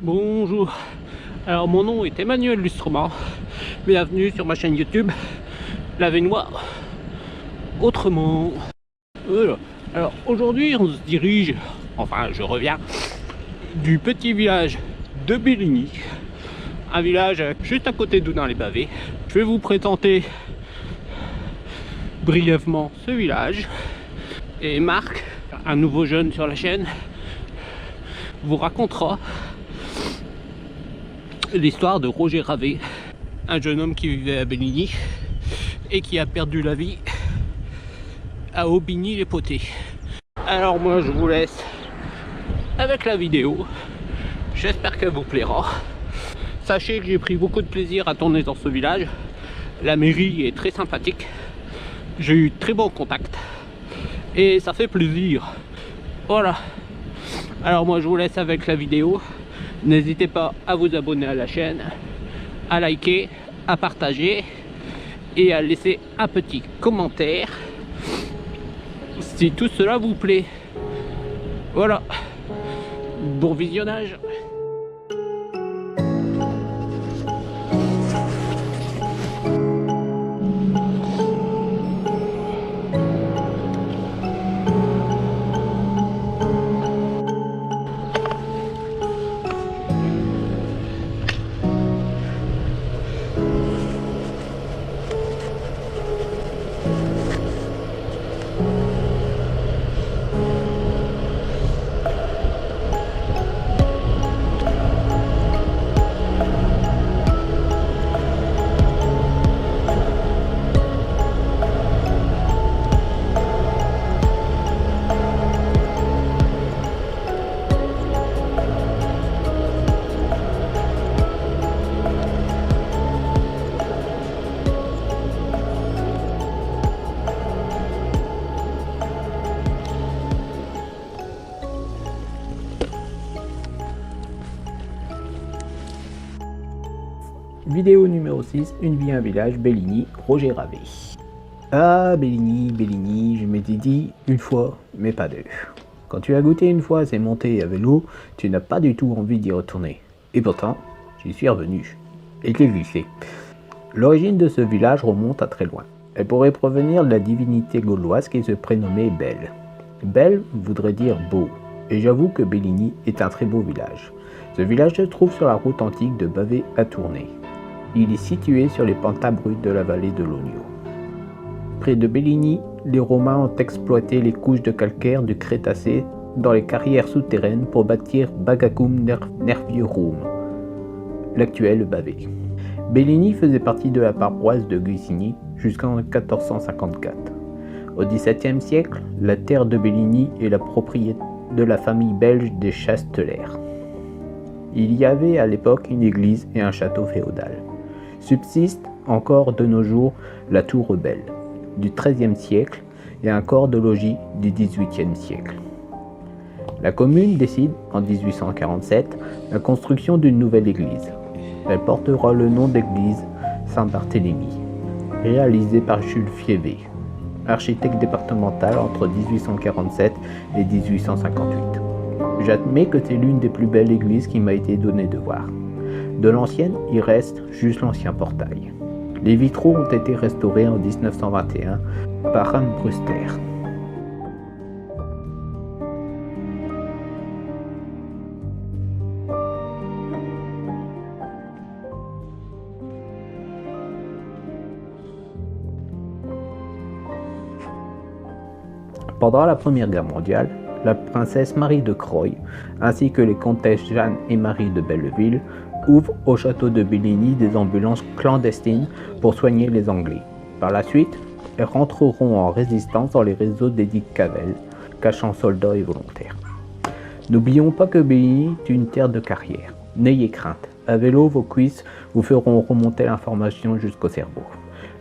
Bonjour, alors mon nom est Emmanuel Lustrement, bienvenue sur ma chaîne YouTube La Vénois Autrement. Voilà. Alors aujourd'hui on se dirige, enfin je reviens, du petit village de Belligny, un village juste à côté d'Oudun-les-Bavés. Je vais vous présenter brièvement ce village et Marc, un nouveau jeune sur la chaîne, vous racontera l'histoire de Roger Ravet, un jeune homme qui vivait à Belligny et qui a perdu la vie à Aubigny-les-Potets. Alors moi je vous laisse avec la vidéo, j'espère qu'elle vous plaira. Sachez que j'ai pris beaucoup de plaisir à tourner dans ce village, la mairie est très sympathique, j'ai eu très bon contact et ça fait plaisir. Voilà, alors moi je vous laisse avec la vidéo. N'hésitez pas à vous abonner à la chaîne, à liker, à partager et à laisser un petit commentaire si tout cela vous plaît. Voilà, bon visionnage. Vidéo numéro 6, Une vie, un village, Belligny, Roger Ravet. Ah, Belligny, Belligny, je m'étais dit une fois, mais pas deux. Quand tu as goûté une fois ces montées à vélo, tu n'as pas du tout envie d'y retourner. Et pourtant, j'y suis revenu. Et j'ai glissé. L'origine de ce village remonte à très loin. Elle pourrait provenir de la divinité gauloise qui se prénommait Belle. Belle voudrait dire beau. Et j'avoue que Belligny est un très beau village. Ce village se trouve sur la route antique de Bavay à Tournai. Il est situé sur les pantins bruts de la vallée de l'Ogno. Près de Belligny, les Romains ont exploité les couches de calcaire du Crétacé dans les carrières souterraines pour bâtir Bagacum Nerviorum, l'actuel Bavay. Belligny faisait partie de la paroisse de Gusigny jusqu'en 1454. Au XVIIe siècle, la terre de Belligny est la propriété de la famille belge des Chastelaire. Il y avait à l'époque une église et un château féodal. Subsiste encore de nos jours la tour Belle du XIIIe siècle et un corps de logis du XVIIIe siècle. La commune décide en 1847 la construction d'une nouvelle église. Elle portera le nom d'église Saint-Barthélemy, réalisée par Jules Fievé, architecte départemental entre 1847 et 1858. J'admets que c'est l'une des plus belles églises qui m'a été donnée de voir. De l'ancienne, il reste juste l'ancien portail. Les vitraux ont été restaurés en 1921 par Anne Bruster. Pendant la Première Guerre mondiale, la princesse Marie de Croy, ainsi que les comtesses Jeanne et Marie de Belleville, ouvrent au château de Belligny des ambulances clandestines pour soigner les Anglais. Par la suite, elles rentreront en résistance dans les réseaux d'Édith Cavell, cachant soldats et volontaires. N'oublions pas que Belligny est une terre de carrière. N'ayez crainte, à vélo, vos cuisses vous feront remonter l'information jusqu'au cerveau.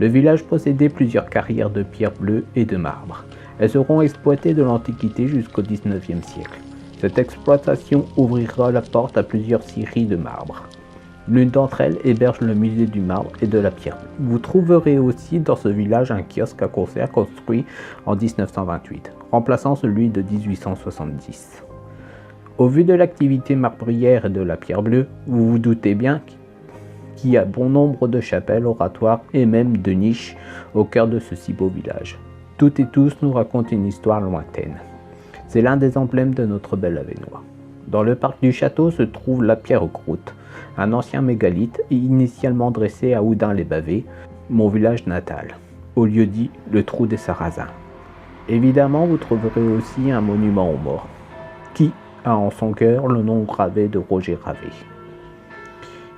Le village possédait plusieurs carrières de pierre bleue et de marbre. Elles seront exploitées de l'Antiquité jusqu'au XIXe siècle. Cette exploitation ouvrira la porte à plusieurs scieries de marbre. L'une d'entre elles héberge le musée du marbre et de la pierre. Vous trouverez aussi dans ce village un kiosque à concert construit en 1928, remplaçant celui de 1870. Au vu de l'activité marbrière et de la pierre bleue, vous vous doutez bien qu'il y a bon nombre de chapelles, oratoires et même de niches au cœur de ce si beau village. Toutes et tous nous racontent une histoire lointaine. C'est l'un des emblèmes de notre bel Avesnois. Dans le parc du château se trouve la pierre Croûte, un ancien mégalithe initialement dressé à Houdin-les-Bavés, mon village natal, au lieu dit le Trou des Sarrasins. Évidemment, vous trouverez aussi un monument aux morts, qui a en son cœur le nom gravé de Roger Ravet.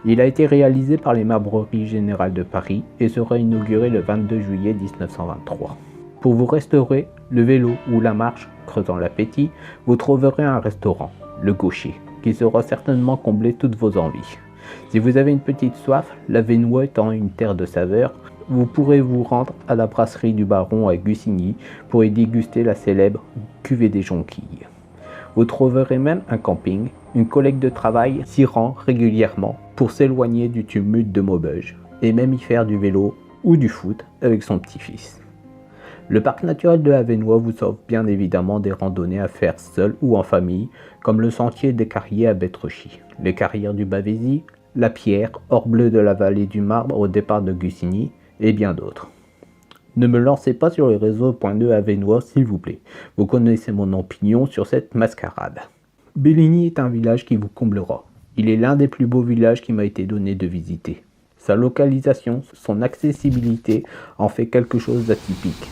Il a été réalisé par les Marbreries Générales de Paris et sera inauguré le 22 juillet 1923. Pour vous restaurer le vélo ou la marche, creusant l'appétit, vous trouverez un restaurant, le Gaucher, qui saura certainement combler toutes vos envies. Si vous avez une petite soif, l'Avesnois étant une terre de saveurs, vous pourrez vous rendre à la brasserie du Baron à Gussigny pour y déguster la célèbre cuvée des jonquilles. Vous trouverez même un camping, une collègue de travail s'y rend régulièrement pour s'éloigner du tumulte de Maubeuge et même y faire du vélo ou du foot avec son petit-fils. Le parc naturel de Avesnois vous offre bien évidemment des randonnées à faire seul ou en famille, comme le sentier des Carriers à Bétrechy, les carrières du Bavézy, la Pierre, hors bleu de la vallée du Marbre au départ de Gussigny, et bien d'autres. Ne me lancez pas sur les réseaux .2 Avesnois s'il vous plaît, vous connaissez mon opinion sur cette mascarade. Belligny est un village qui vous comblera. Il est l'un des plus beaux villages qui m'a été donné de visiter. Sa localisation, son accessibilité en fait quelque chose d'atypique.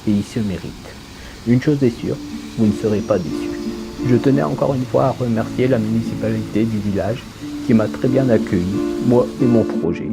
Et il se mérite. Une chose est sûre, vous ne serez pas déçus. Je tenais encore une fois à remercier la municipalité du village qui m'a très bien accueilli, moi et mon projet.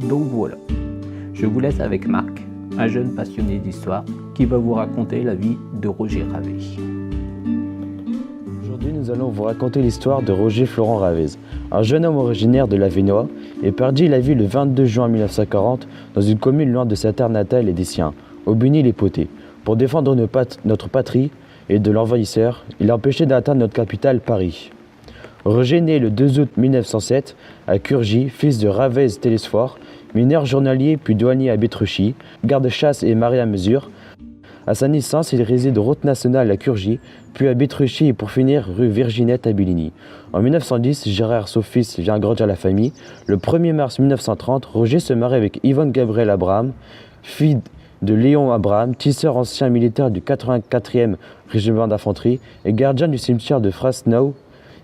Donc voilà, je vous laisse avec Marc, un jeune passionné d'histoire qui va vous raconter la vie de Roger Ravet. Aujourd'hui, nous allons vous raconter l'histoire de Roger Florent Ravez, un jeune homme originaire de l'Avesnois et perdit la vie le 22 juin 1940 dans une commune loin de sa terre natale et des siens, Aubigny-les-Potets. Pour défendre notre patrie et de l'envahisseur, il a empêché d'atteindre notre capitale, Paris. Roger naît le 2 août 1907 à Curgy, fils de Ravez Télesphore, mineur journalier puis douanier à Bétrechy, garde-chasse et marié à mesure. À sa naissance, il réside route nationale à Curgy, puis à Bétrechy et pour finir rue Virginette à Belligny. En 1910, Gérard, son fils, vient agrandir la famille. Le 1er mars 1930, Roger se marie avec Yvonne Gabrielle Abraham, fille de Léon Abraham, tisseur ancien militaire du 84e régiment d'infanterie et gardien du cimetière de Frasnau,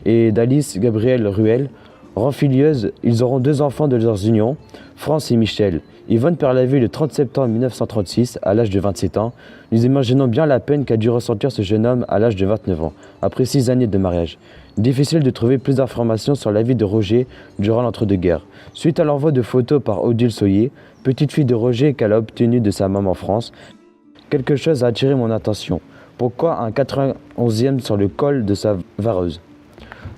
et d'Alice Gabrielle Ruel. Renfilieuse, ils auront 2 enfants de leurs unions, France et Michel. Yvonne perd la vie le 30 septembre 1936, à l'âge de 27 ans. Nous imaginons bien la peine qu'a dû ressentir ce jeune homme à l'âge de 29 ans, après 6 années de mariage. Difficile de trouver plus d'informations sur la vie de Roger durant l'entre-deux-guerres. Suite à l'envoi de photos par Odile Soyer, petite fille de Roger qu'elle a obtenue de sa maman France, quelque chose a attiré mon attention. Pourquoi un 91e sur le col de sa vareuse?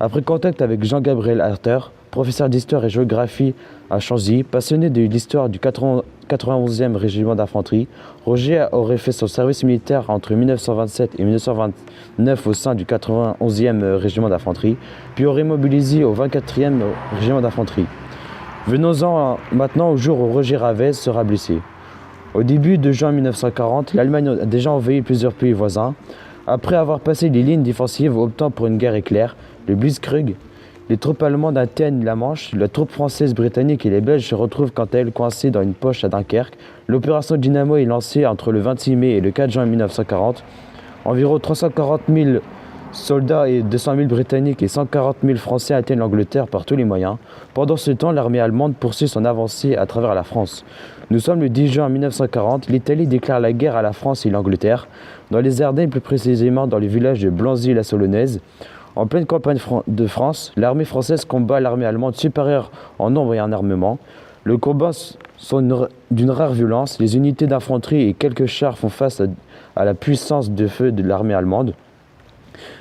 Après contact avec Jean-Gabriel Harter, professeur d'histoire et géographie à Chanzy, passionné de l'histoire du 91e régiment d'infanterie, Roger aurait fait son service militaire entre 1927 et 1929 au sein du 91e régiment d'infanterie, puis aurait mobilisé au 24e régiment d'infanterie. Venons-en maintenant au jour où Roger Ravez sera blessé. Au début de juin 1940, l'Allemagne a déjà envahi plusieurs pays voisins. Après avoir passé les lignes défensives optant pour une guerre éclair, le Blitzkrieg, les troupes allemandes atteignent la Manche, la troupe française, britannique et les Belges se retrouvent quant à elles coincées dans une poche à Dunkerque. L'opération Dynamo est lancée entre le 26 mai et le 4 juin 1940. Environ 340 000 soldats et 200 000 Britanniques et 140 000 Français atteignent l'Angleterre par tous les moyens. Pendant ce temps, l'armée allemande poursuit son avancée à travers la France. Nous sommes le 10 juin 1940, l'Italie déclare la guerre à la France et l'Angleterre. Dans les Ardennes, plus précisément dans le village de Blanzy-la-Saulonnaise, en pleine campagne de France, l'armée française combat l'armée allemande supérieure en nombre et en armement. Le combat sont d'une rare violence, les unités d'infanterie et quelques chars font face à la puissance de feu de l'armée allemande,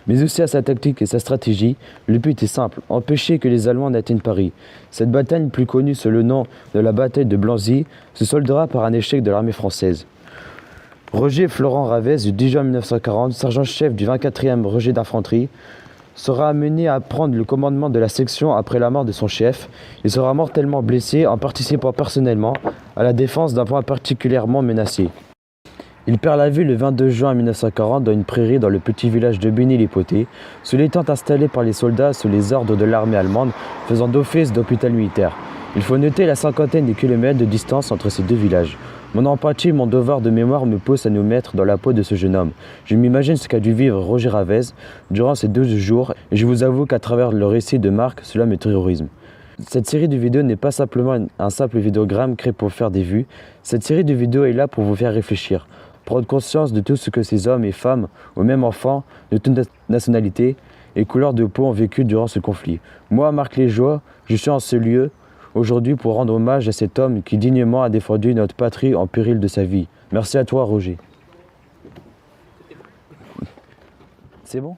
mais aussi à sa tactique et sa stratégie. Le but est simple, empêcher que les Allemands n'atteignent Paris. Cette bataille, plus connue sous le nom de la bataille de Blanzy, se soldera par un échec de l'armée française. Roger Florent Ravez, du 10 juin 1940, sergent-chef du 24e régiment d'infanterie, sera amené à prendre le commandement de la section après la mort de son chef. Il sera mortellement blessé en participant personnellement à la défense d'un point particulièrement menacé. Il perd la vie le 22 juin 1940 dans une prairie dans le petit village de Béni-les-Potets, sous les tentes installées par les soldats sous les ordres de l'armée allemande, faisant d'office d'hôpital militaire. Il faut noter la cinquantaine de kilomètres de distance entre ces deux villages. Mon empathie, mon devoir de mémoire me pousse à nous mettre dans la peau de ce jeune homme. Je m'imagine ce qu'a dû vivre Roger Ravez durant ces 12 jours et je vous avoue qu'à travers le récit de Marc, cela me terrorise. Cette série de vidéos n'est pas simplement un simple vidéogramme créé pour faire des vues. Cette série de vidéos est là pour vous faire réfléchir, prendre conscience de tout ce que ces hommes et femmes, ou même enfants, de toute nationalité et couleur de peau ont vécu durant ce conflit. Moi, Marc Léjoie, je suis en ce lieu aujourd'hui pour rendre hommage à cet homme qui dignement a défendu notre patrie en péril de sa vie. Merci à toi, Roger. C'est bon ?